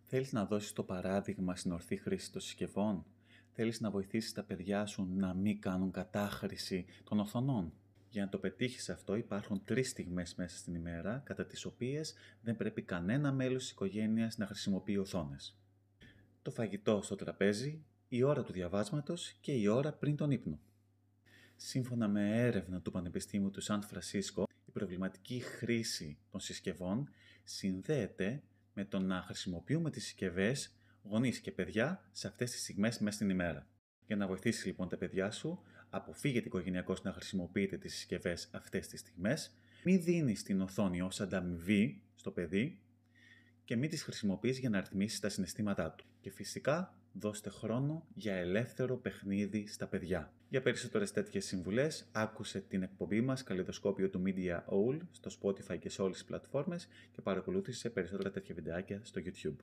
Θέλεις να δώσεις το παράδειγμα στην ορθή χρήση των συσκευών? Θέλεις να βοηθήσεις τα παιδιά σου να μην κάνουν κατάχρηση των οθονών? Για να το πετύχεις αυτό υπάρχουν 3 στιγμές μέσα στην ημέρα, κατά τις οποίες δεν πρέπει κανένα μέλος της οικογένειας να χρησιμοποιεί οθόνες. Το φαγητό στο τραπέζι, η ώρα του διαβάσματος και η ώρα πριν τον ύπνο. Σύμφωνα με έρευνα του Πανεπιστήμιου του Σαν Φρανσίσκο, η προβληματική χρήση των συσκευών συνδέεται με το να χρησιμοποιούμε τις συσκευές, γονείς και παιδιά, σε αυτές τις στιγμές μέσα στην ημέρα. Για να βοηθήσεις λοιπόν τα παιδιά σου, αποφύγετε οικογενειακώς να χρησιμοποιείτε τις συσκευές αυτές τις στιγμές, μην δίνεις την οθόνη ως ανταμοιβή στο παιδί και μην τις χρησιμοποιείς για να ρυθμίσεις τα συναισθήματά του. Και φυσικά, δώστε χρόνο για ελεύθερο παιχνίδι στα παιδιά. Για περισσότερες τέτοιες συμβουλές, άκουσε την εκπομπή μας «Καλλιδοσκόπιο του Media All» στο Spotify και σε όλες τις πλατφόρμες και παρακολούθησε περισσότερα τέτοια βιντεάκια στο YouTube.